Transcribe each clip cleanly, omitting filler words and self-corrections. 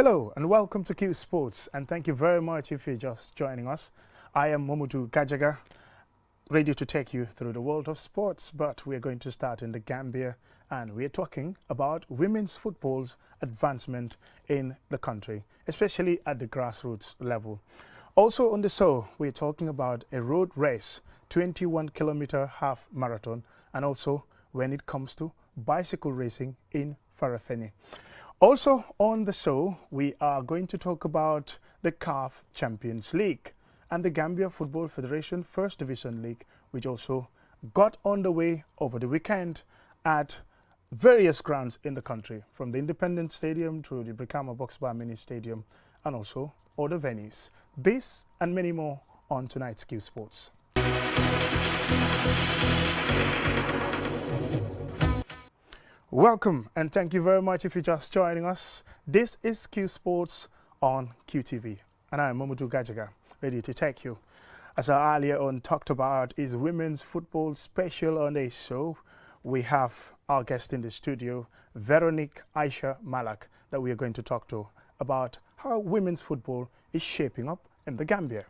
Hello and welcome to Qsports, and thank you very much if you're just joining us. I am Momudu Gajaga, ready to take you through the world of sports, but we're going to start in the Gambia, and we're talking about women's football's advancement in the country, especially at the grassroots level. Also on the show, we're talking about a road race, 21-kilometer half marathon, and also when it comes to bicycle racing in Faraphanie. Also on the show, we are going to talk about the CAF Champions League and the Gambia Football Federation First Division League, which also got underway over the weekend at various grounds in the country, from the Independence Stadium to the Brikama Boxbar Mini Stadium and also other venues. This and many more on tonight's Qsports. Welcome and thank you very much if you're just joining us. This is Qsports on QTV and I'm Momudu Gajaga, ready to take you. As I earlier on talked about is women's football special on this show. We have our guest in the studio, Faraphanie Aisha Malak, that we are going to talk to about how women's football is shaping up in the Gambia.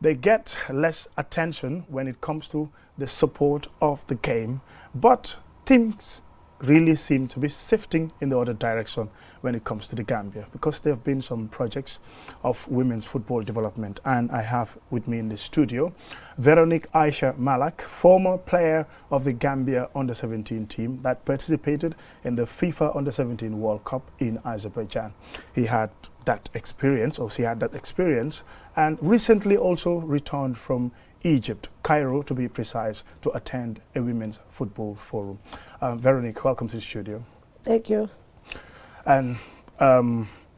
They get less attention when it comes to the support of the game, but things really seem to be shifting in the other direction when it comes to the Gambia, because there have been some projects of women's football development. And I have with me in the studio Faraphanie Aisha Malak, former player of the Gambia Under-17 team that participated in the FIFA Under-17 World Cup in Azerbaijan. He had that experience, or she had that experience, and recently also returned from Egypt, Cairo to be precise, to attend a women's football forum. Faraphanie, welcome to the studio. Thank you. And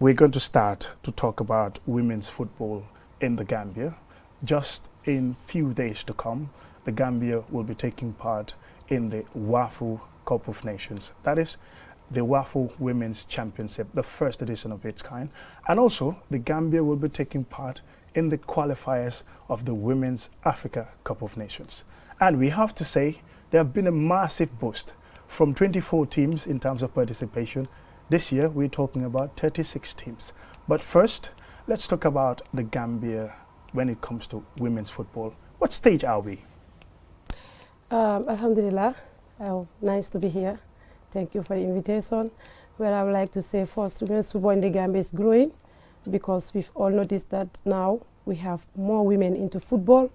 we're going to start to talk about women's football in the Gambia. Just in few days to come, the Gambia will be taking part in the WAFU Cup of Nations. That is the WAFU Women's Championship, the first edition of its kind. And also, the Gambia will be taking part in the qualifiers of the Women's Africa Cup of Nations. And we have to say, there have been a massive boost from 24 teams in terms of participation. This year, we're talking about 36 teams. But first, let's talk about the Gambia when it comes to women's football. What stage are we? Alhamdulillah, nice to be here. Thank you for the invitation. Well, I would like to say first, women's football in the Gambia is growing, because we've all noticed that now we have more women into football,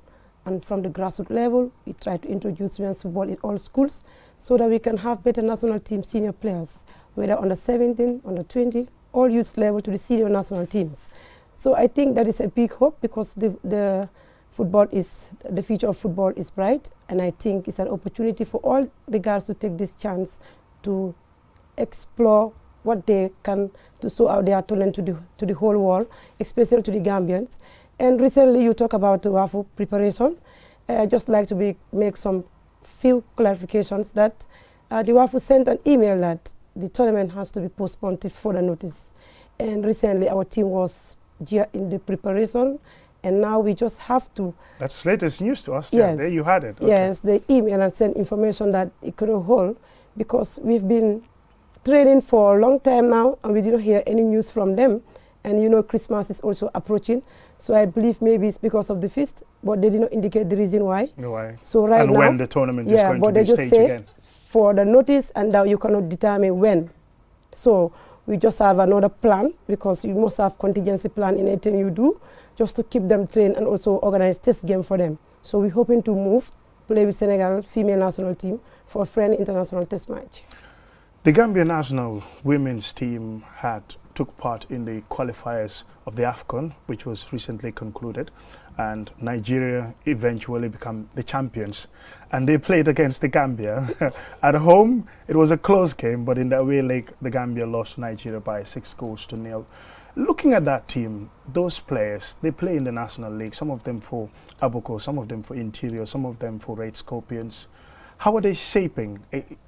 and from the grassroots level, we try to introduce women's football in all schools so that we can have better national team senior players, whether under 17, under 20, all youth level to the senior national teams. So I think that is a big hope, because the future of football is bright, and I think it's an opportunity for all the girls to take this chance to explore what they can to show out their talent to the whole world, especially to the Gambians. And recently you talk about the WAFU preparation. I'd just like to make some few clarifications that the WAFU sent an email that the tournament has to be postponed till further notice. And recently our team was in the preparation, and now we just have to... That's latest news to us. Yes. Yeah, there you had it. Okay. Yes, they email and send information that it couldn't hold, because we've been training for a long time now and we didn't hear any news from them. And you know, Christmas is also approaching, so I believe maybe it's because of the feast, but they did not indicate the reason why. Why? So right and now, when the tournament is going but to be they just staged say again. For the notice, and now you cannot determine when. So we just have another plan, because you must have contingency plan in anything you do, just to keep them trained and also organize test game for them. So we're hoping to play with Senegal female national team for a friendly international test match. The Gambia national women's team took part in the qualifiers of the AFCON, which was recently concluded, and Nigeria eventually became the champions. And they played against the Gambia. At home, it was a close game, but in the away leg, the Gambia lost to Nigeria by 6-0. Looking at that team, those players, they play in the National League, some of them for Abuko, some of them for Interior, some of them for Red Scorpions. How are they shaping?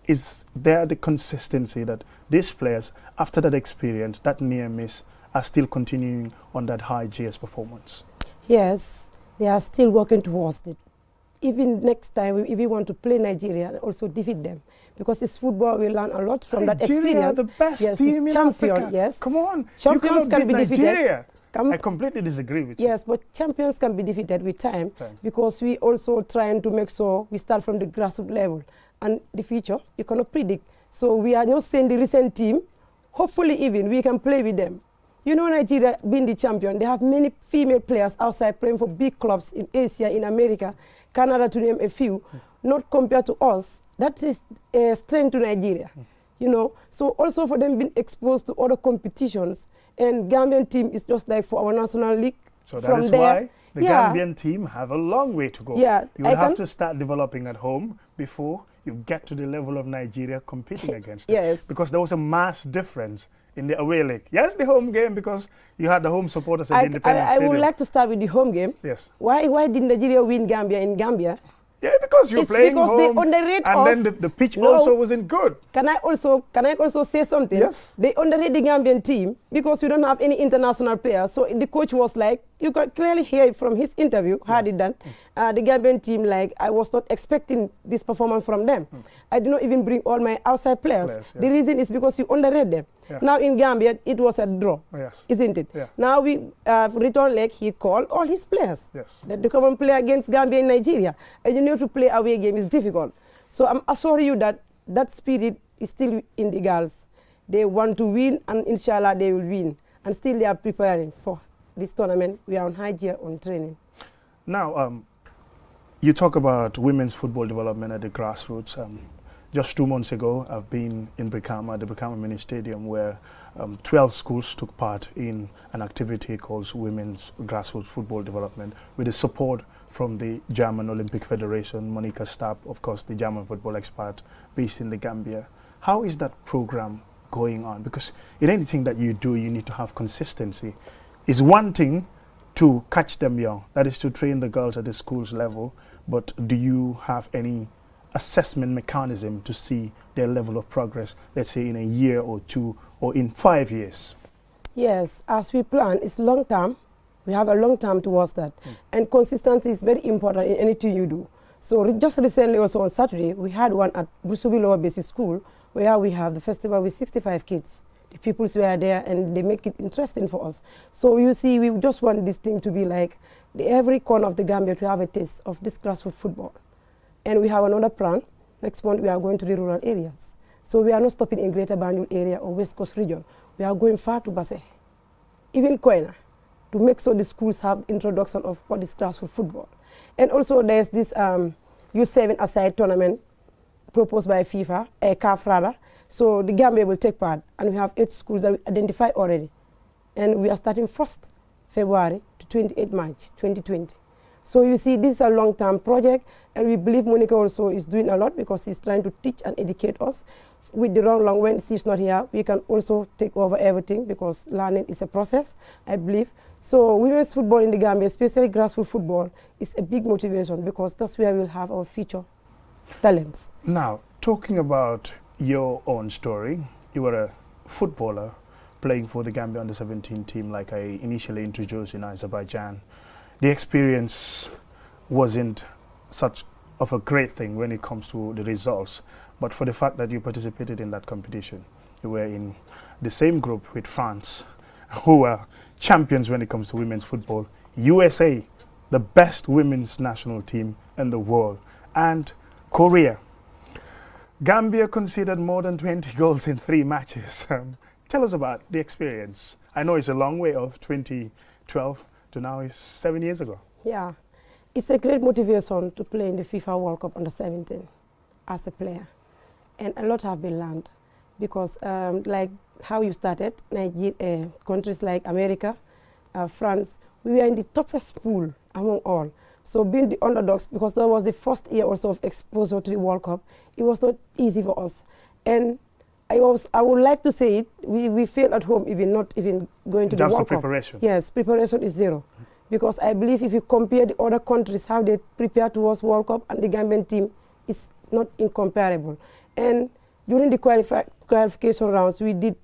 Is there the consistency that these players, after that experience, that near miss, are still continuing on that high GS performance? Yes, they are still working towards it. even next time, if we want to play Nigeria, also defeat them. Because it's football, we learn a lot from that experience. Nigeria, the best team in Africa. Yes. Come on. Champions can be defeated. I completely disagree with you. Yes, but champions can be defeated with time. Because we also trying to make sure we start from the grassroots level. And the future, you cannot predict. So we are not saying the recent team, hopefully even we can play with them. You know, Nigeria being the champion, they have many female players outside playing for big clubs in Asia, in America, Canada, to name a few, not compared to us. That is a strength to Nigeria, you know. So also for them being exposed to other competitions, and Gambian team is just like for our national league. So that is why the Gambian team have a long way to go. Yeah, you will have to start developing at home before you get to the level of Nigeria competing against them. Yes. Because there was a mass difference in the away leg. Yes, the home game, because you had the home supporters at the Independence Stadium. I would like to start with the home game. Yes. Why didn't Nigeria win Gambia in Gambia? Yeah, because you're playing home, they underrate and then the pitch also wasn't good. Can I also say something? Yes. They underrate the Gambian team because we don't have any international players. So the coach was like, you can clearly hear it from his interview, had it done. The Gambian team, like, I was not expecting this performance from them. I did not even bring all my outside players. The reason is because you underrate them. Now in Gambia, it was a draw, isn't it? Now we return leg, he called all his players that they come and play against Gambia in Nigeria. And you need to play away game is difficult. So I'm assuring you that that spirit is still in the girls. They want to win, and inshallah they will win. And still they are preparing for this tournament. We are on high gear on training. Now, you talk about women's football development at the grassroots. Just 2 months ago, I've been in Brikama, the Brikama Mini Stadium, where 12 schools took part in an activity called Women's Grassroots Football Development with the support from the German Olympic Federation, Monica Stapp, of course, the German football expert based in the Gambia. How is that program going on? Because in anything that you do, you need to have consistency. It's one thing to catch them young, that is to train the girls at the school's level, but do you have any assessment mechanism to see their level of progress, let's say in a year or 2 or in 5 years? Yes, as we plan, it's long term. We have a long term towards that. And consistency is very important in anything you do. So just recently, also on Saturday, we had one at Busubi Lower Basic School, where we have the festival with 65 kids. The pupils were there and they make it interesting for us. So you see, we just want this thing to be like every corner of the Gambia to have a taste of this grassroots football. And we have another plan. Next month, we are going to the rural areas. So we are not stopping in Greater Banjul area or West Coast region. We are going far to Basse, even Koina, to make sure the schools have introduction of what is grassroots football. And also there's this U7 aside tournament proposed by FIFA, CAF rather. So the Gambia will take part, and we have 8 schools that we identified already. And we are starting 1st February to 28 March 2020. So you see, this is a long-term project, and we believe Monica also is doing a lot because she's trying to teach and educate us. With the long when she's not here, we can also take over everything because learning is a process, I believe. So women's football in the Gambia, especially grassroots football, is a big motivation because that's where we'll have our future talents. Now, talking about your own story, you were a footballer playing for the Gambia under-17 team like I initially introduced in Azerbaijan. The experience wasn't such of a great thing when it comes to the results, but for the fact that you participated in that competition, you were in the same group with France, who were champions when it comes to women's football, USA, the best women's national team in the world, and Korea. Gambia conceded more than 20 goals in 3 matches. Tell us about the experience. I know it's a long way of 2012 to now, is 7 years ago. Yeah, it's a great motivation to play in the FIFA World Cup under-17 as a player. And a lot have been learned because like how you started, countries like America, France, we were in the toughest pool among all. So being the underdogs, because that was the first year also of exposure to the World Cup, it was not easy for us. And I would like to say it, we failed at home, not even going to the World Cup. In terms of preparation? Yes, preparation is zero. Because I believe if you compare the other countries, how they prepare towards World Cup, and the Gambian team is not incomparable. And during the qualification rounds, we did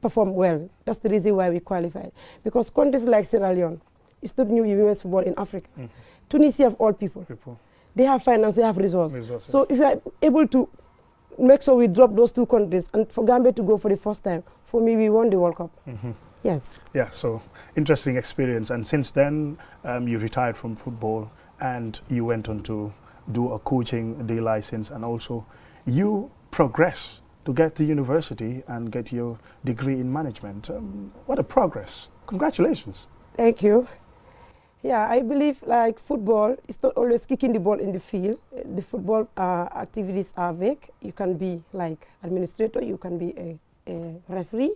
perform well. That's the reason why we qualified. Because countries like Sierra Leone, it's not new women's football in Africa. Tunisia of all people. They have finance, they have resources. So if you are able to make sure we drop those two countries, and for Gambia to go for the first time, for me, we won the World Cup. Yes. Yeah, so interesting experience. And since then, you retired from football and you went on to do a coaching day license, and also you progress to get to university and get your degree in management. What a progress. Congratulations. Thank you. Yeah, I believe like football is not always kicking the ball in the field. The football activities are vague. You can be like administrator, you can be a referee,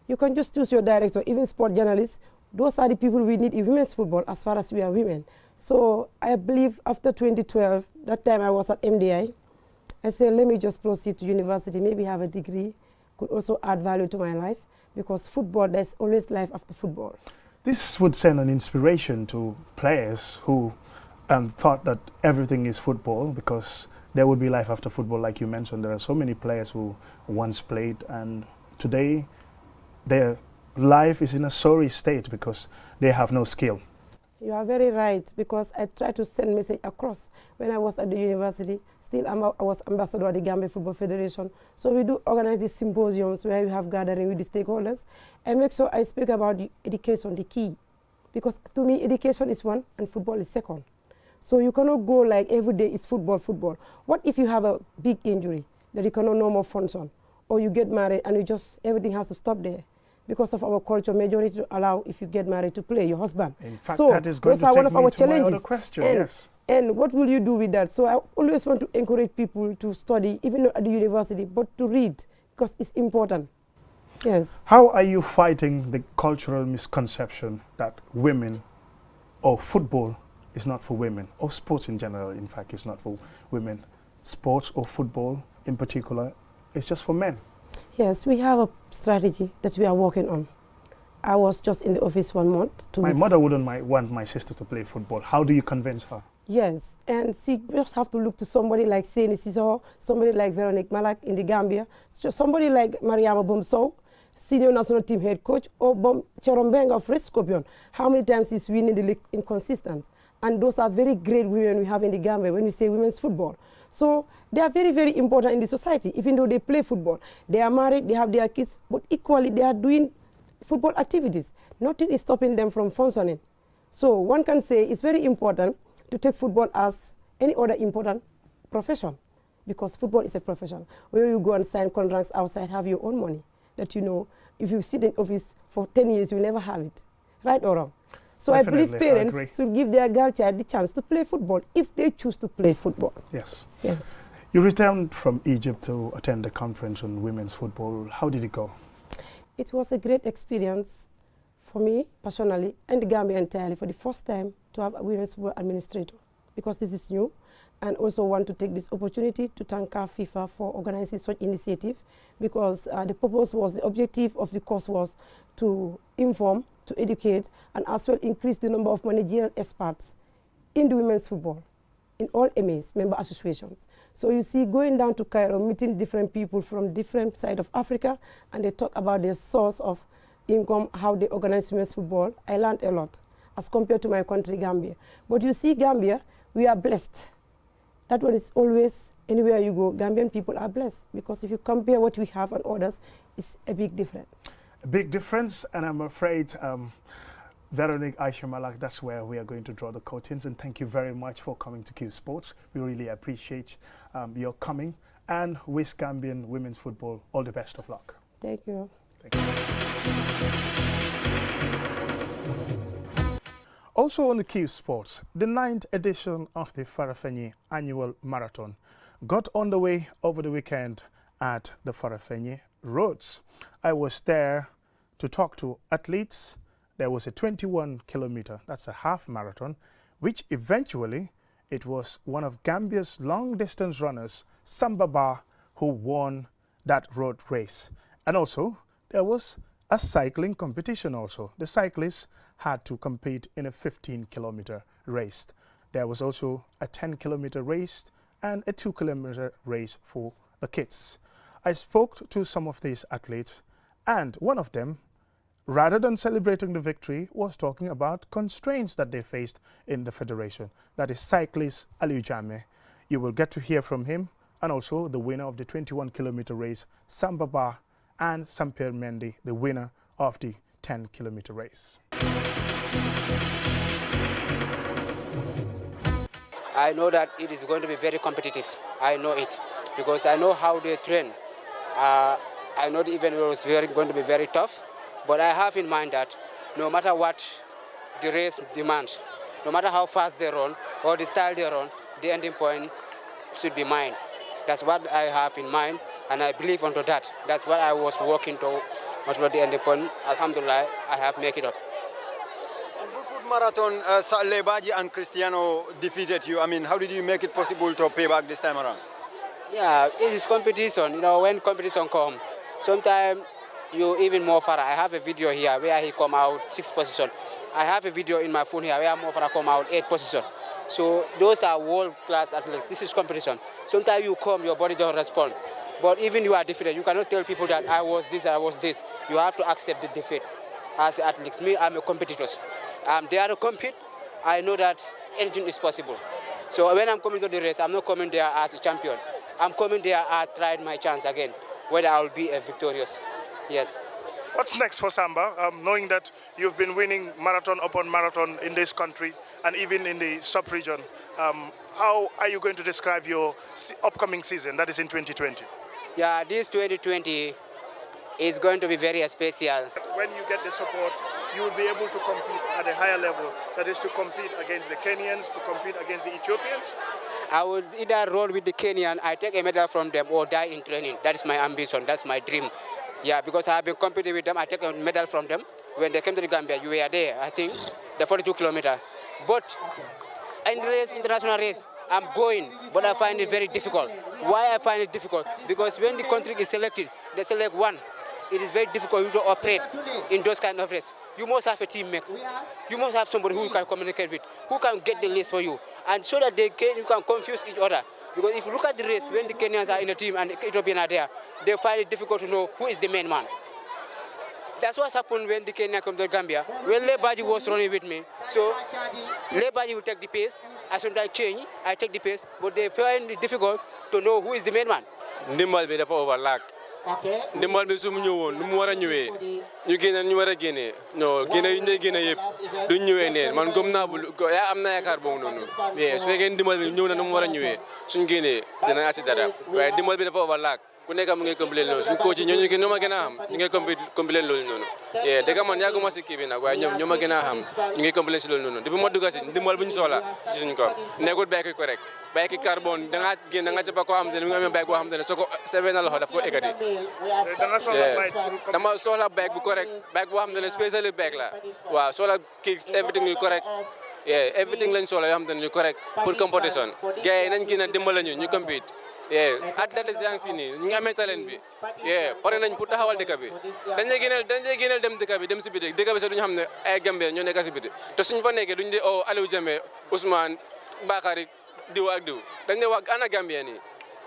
you can just choose your director, even sport journalists. Those are the people we need in women's football as far as we are women. So I believe after 2012, that time I was at MDI, I said, let me just proceed to university, maybe have a degree, could also add value to my life, because football, there's always life after football. This would send an inspiration to players who thought that everything is football, because there would be life after football. Like you mentioned, there are so many players who once played and today their life is in a sorry state because they have no skill. You are very right, because I tried to send message across when I was at the university. Still, I was ambassador at the Gambia Football Federation. So we do organize these symposiums where we have gathering with the stakeholders and make sure I speak about the education, the key. Because to me, education is one and football is second. So you cannot go like every day is football, football. What if you have a big injury that you cannot no more function? Or you get married and you just, everything has to stop there? Because of our culture, majority to allow if you get married to play your husband. In fact, so that is going to take one of me our to challenges. my other question, yes. And what will you do with that? So I always want to encourage people to study, even at the university, but to read, because it's important. Yes. How are you fighting the cultural misconception that women or football is not for women, or sports in general, in fact, is not for women? Sports or football in particular is just for men? Yes, we have a strategy that we are working on. I was just in the office 1 month. My mother wouldn't want my sister to play football. How do you convince her? Yes, and she just have to look to somebody like Seni Siso, somebody like Veronique Malak in the Gambia, somebody like Mariama Bomso, senior national team head coach, or Chorombenga of Red Scorpion. How many times is winning the league inconsistent? And those are very great women we have in the Gambia when we say women's football. So they are very, very important in the society, even though they play football. They are married, they have their kids, but equally they are doing football activities. Nothing is stopping them from functioning. So one can say it's very important to take football as any other important profession, because football is a profession. Where you go and sign contracts outside, have your own money, that you know, if you sit in office for 10 years, you never have it, right or wrong? So Definitely, I believe parents should give their girl child the chance to play football if they choose to play football. Yes. Yes. You returned from Egypt to attend a conference on women's football. How did it go? It was a great experience for me personally and the Gambia entirely, for the first time to have a women's football administrator, because this is new, and also want to take this opportunity to thank FIFA for organizing such initiative, because the purpose was, the objective of the course was to inform, to educate, and as well increase the number of managerial experts in the women's football, in all MAs, member associations. So you see, going down to Cairo, meeting different people from different sides of Africa, and they talk about their source of income, how they organize women's football. I learned a lot as compared to my country, Gambia. But you see, Gambia, we are blessed. That one is always, anywhere you go, Gambian people are blessed, because if you compare what we have and others, it's a big difference. A big difference, and I'm afraid, Veronique Aisha Malak, that's where we are going to draw the curtains. And thank you very much for coming to Qsports. We really appreciate your coming, and wish Gambian women's football all the best of luck. Thank you. Thank you. Also on the Qsports, the 9th edition of the Faraphanie Annual Marathon got underway over the weekend at the Faraphanie Roads. I was there to talk to athletes. There was a 21-kilometer, that's a half marathon, which eventually it was one of Gambia's long-distance runners, Sambaba, who won that road race. And also, there was a cycling competition also. The cyclists had to compete in a 15-kilometer race. There was also a 10-kilometer race and a 2-kilometer race for the kids. I spoke to some of these athletes, and one of them rather than celebrating the victory, was talking about constraints that they faced in the federation. That is cyclist Aliou Jammeh. You will get to hear from him, and also the winner of the 21-kilometer race, Samba Ba, and Sampierre Mendy, the winner of the 10-kilometer race. I know that it is going to be very competitive. I know it because I know how they train. I know the event was going to be very tough, but I have in mind that no matter what the race demands, no matter how fast they run or the style they run, the ending point should be mine. That's what I have in mind, and I believe onto that. That's what I was working towards the ending point. Alhamdulillah, I have made it up. Marathon, Lebaji and Cristiano defeated you. I mean, how did you make it possible to pay back this time around? Yeah, it is competition. You know, when competition comes, sometimes you even more Farah. I have a video here where he come out 6th position. I have a video in my phone here where more Farah come out 8th position. So those are world-class athletes. This is competition. Sometimes you come, your body don't respond. But even you are defeated, you cannot tell people that I was this, I was this. You have to accept the defeat as athletes. Me, I'm a competitor. I'm there to compete. I know that anything is possible. So when I'm coming to the race, I'm not coming there as a champion. I'm coming there as trying my chance again, whether I will be a victorious. Yes. What's next for Samba, knowing that you've been winning marathon upon marathon in this country and even in the sub-region? How are you going to describe your upcoming season, that is in 2020? Yeah, this 2020 is going to be very special. When you get the support, you will be able to compete at a higher level. That is to compete against the Kenyans, to compete against the Ethiopians. I will either roll with the Kenyan, I take a medal from them, or die in training. That is my ambition, that's my dream. Yeah, because I have been competing with them, I take a medal from them. When they came to the Gambia, you were there, I think, the 42 kilometers. But in race, international race, I'm going, but I find it very difficult. Why I find it difficult? Because when the country is selected, they select one. It is very difficult to operate in those kind of races. You must have a teammate. You must have somebody who you can communicate with, who can get the list for you, and so that you can confuse each other. Because if you look at the race, when the Kenyans are in a team and the Ethiopians are there, they find it difficult to know who is the main man. That's what's happened when the Kenya come to Gambia. When Lebaji was running with me, so Lebaji will take the pace. I sometimes change, I take the pace, but they find it difficult to know who is the main man. Ndimbal bi dafa overlack. Ndimbal bi su mu ñëwoon nu mu war a ñëwee ñu génne ñu war a génne non génne yi ñu génne yëpp duñ ñëwee neen man gëm naa bu yaa am na yaakaar boobu noonu su fekkee ndimbal bi ñëw na nu mu war a ñëwee suñ génnee dina asi dara waaye ndimbal bi dafa overlack ku nekk mu ngi complété loolu suñ coach yi ñoo ma gën a xam ñu ngi complété loolu noonu dëgg man yàgguma si kii bi nag waaye ñoo ma gën a xam ñu ngi complété si loolu noonu depuis ma dugg si ndimbal bu ñu soxla ci suñ ko nekkul bàyyi ko rek bàyyi ki carbone da nga génn da nga ca ba koo xam te ne mu ngi amee bàyyi boo xam te ne soo ko sewee na loxo daf ko ekkati dama soxla bàyyi bu correct bàyyi boo xam te ne spécial bàyyi la waaw soxla kii everything yu correct everything lañ soxla yoo xam te ne ñu correct pour compétition gars yi nañ gën a dimbale ñu compete athlètes yaa ngi fii nii ñu ngi amee talent bi pare nañ pour taxawal dëkk bi dañ lay génneel dem dëkk bi dem si biti dëkk bi sax duñu xam ne ay Gambien ñoo nekk si biti te suñu fa nekkee duñu di Aliou Jammeh Ousmane Bakary diw ak diw dañ ne wax ana Gambien yi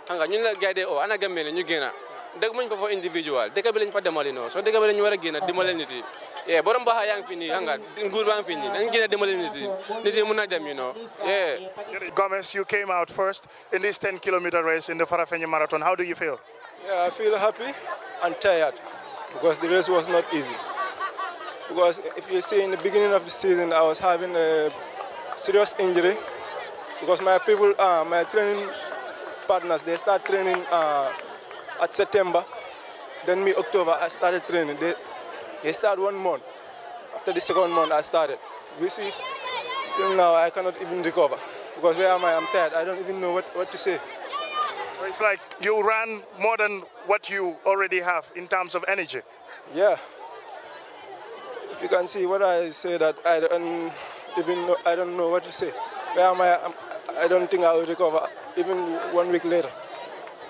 xam nga ñun la gars yi ana Gambien yi ñu génn dëkk muñ fa fa individual dëkk bi lañ fa demali noonu soo dëkk bi lañu war a génn dimbale nit yi borom baax yaa ngi fi nii xam nga nguur baa ngi fi nii dañ génn dimbale nit yi mën a dem Gomez, you came out first in this 10-kilometer race in the Faraphanie Marathon. How do you feel? Yeah, I feel happy and tired because the race was not easy. Because if you see in the beginning of the season, I was having a serious injury because my people, my training partners, they start training at September. Then October, I started training. They start 1 month. After the second month, I started. This is still now, I cannot even recover because where am I? I'm tired. I don't even know what to say. So it's like you ran more than what you already have in terms of energy. Yeah. If you can see what I say, that I don't know what to say. Where am I? I don't think I will recover even 1 week later.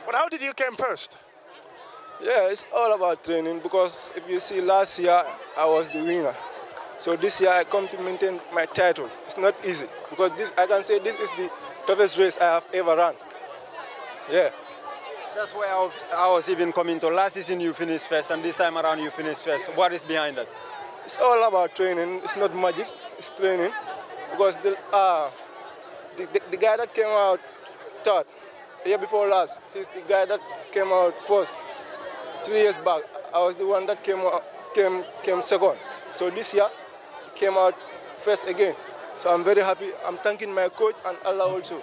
But how did you come first? Yeah, it's all about training because if you see last year, I was the winner. So this year I come to maintain my title. It's not easy because I can say this is the toughest race I have ever run. Yeah. That's why I was even coming to last season you finished first and this time around you finished first. What is behind that? It's all about training. It's not magic. It's training. Because the guy that came out third the year before last, he's the guy that came out first 3 years back. I was the one that came second. So this year, came out first again. So I'm very happy. I'm thanking my coach and Allah also.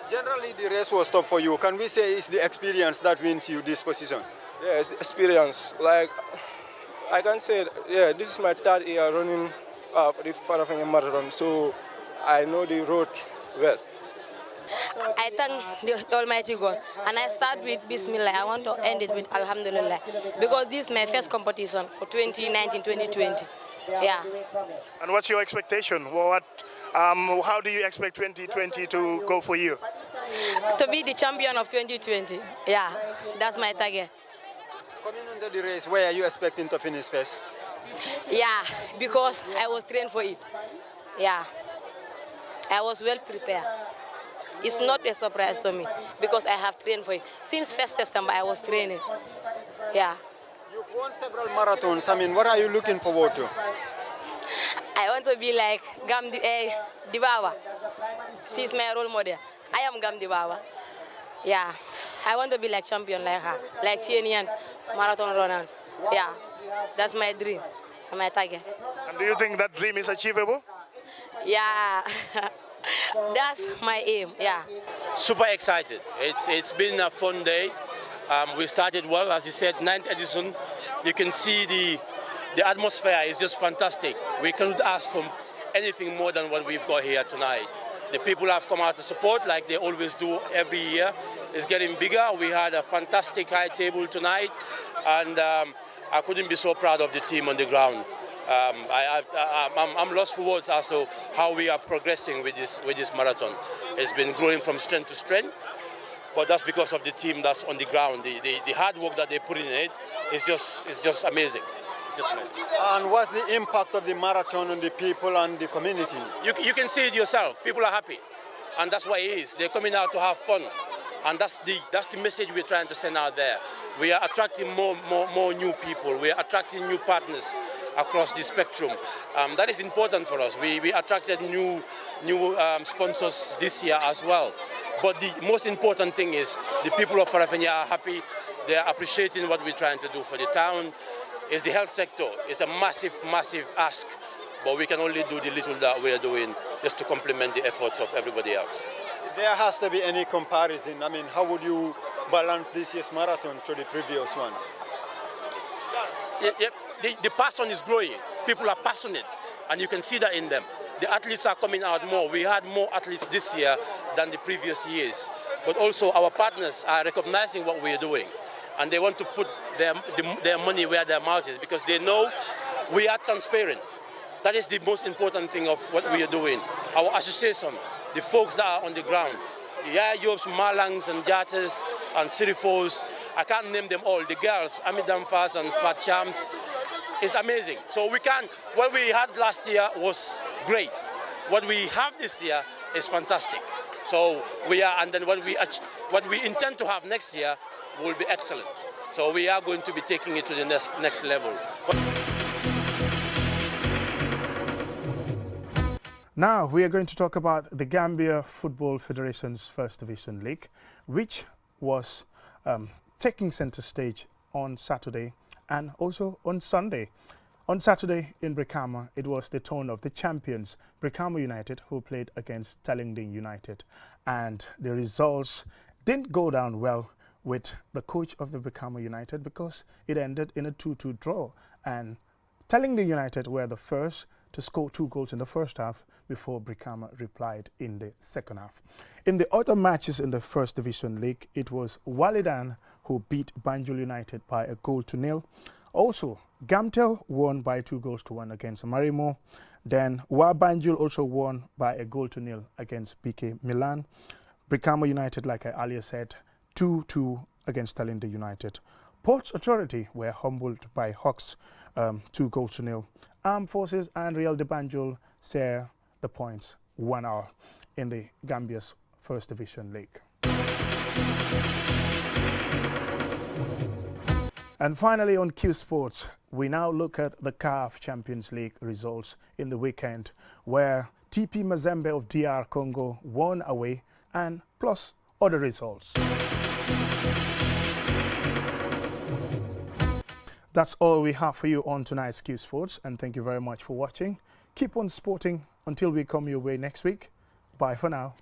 Generally, the race was tough for you. Can we say it's the experience that wins you this position? Yeah, it's the experience. Like, I can say, yeah, this is my third year running the Faraphanie Marathon, so I know the road well. I thank the Almighty God, and I start with Bismillah. I want to end it with Alhamdulillah, because this is my first competition for 2019-2020. Yeah. And what's your expectation? How do you expect 2020 to go for you? To be the champion of 2020. Yeah, that's my target. Coming into the race, where are you expecting to finish first? Yeah, because I was trained for it. Yeah, I was well prepared. It's not a surprise to me because I have trained for it. Since 1st September, I was training. Yeah. You've won several marathons. I mean, what are you looking forward to? I want to be like Dibawa. She's my role model. I am Gam Dibawa. Yeah. I want to be like champion like her, like Chileans, marathon runners. Yeah. That's my dream and my target. And do you think that dream is achievable? Yeah. That's my aim, yeah. Super excited. It's been a fun day. We started well, as you said, 9th edition. You can see the atmosphere is just fantastic. We cannot ask for anything more than what we've got here tonight. The people have come out to support like they always do every year. It's getting bigger. We had a fantastic high table tonight, and I couldn't be so proud of the team on the ground. I'm lost for words as to how we are progressing with this marathon. It's been growing from strength to strength, but that's because of the team that's on the ground. The hard work that they put in it is just amazing. It's just amazing. And what's the impact of the marathon on the people and the community? You can see it yourself. People are happy, and that's what it is. They're coming out to have fun, and that's the message we're trying to send out there. We are attracting more new people. We are attracting new partners across the spectrum. That is important for us. We attracted new sponsors this year as well. But the most important thing is the people of Faraphanie are happy. They are appreciating what we're trying to do for the town. It's the health sector. It's a massive, massive ask. But we can only do the little that we're doing just to complement the efforts of everybody else. There has to be any comparison. I mean, how would you balance this year's marathon to the previous ones? The passion is growing. People are passionate, and you can see that in them. The athletes are coming out more. We had more athletes this year than the previous years. But also our partners are recognizing what we're doing, and they want to put their money where their mouth is, because they know we are transparent. That is the most important thing of what we are doing. Our association, the folks that are on the ground, the Yayobs, Malangs and Jatas and Sirifos, I can't name them all. The girls, Amidam Fas and Fat Champs, it's amazing. So what we had last year was great. What we have this year is fantastic. So and then what we intend to have next year will be excellent. So we are going to be taking it to the next level. Now we are going to talk about the Gambia Football Federation's First Division League, which was taking center stage on Saturday and also on Sunday. On Saturday in Brikama, it was the turn of the champions, Brikama United, who played against Tellingding United. And the results didn't go down well with the coach of the Brikama United, because it ended in a 2-2 draw. And Tellingding United were the first to score 2 goals in the first half before Brikama replied in the second half. In the other matches in the First Division League, it was Walidan who beat Banjul United by 1-0. Also, Gamtel won by 2-1 against Marimo. Then Wa Banjul also won by 1-0 against BK Milan. Brikama United, like I earlier said, 2-2 against Tellingding United. Ports Authority were humbled by Hawks 2-0. Armed Forces and Real de Banjul share the points 1-1 in the Gambia's First Division League. And finally on Qsports, we now look at the CAF Champions League results in the weekend, where TP Mazembe of DR Congo won away, and plus other results. That's all we have for you on tonight's Qsports, and thank you very much for watching. Keep on sporting until we come your way next week. Bye for now.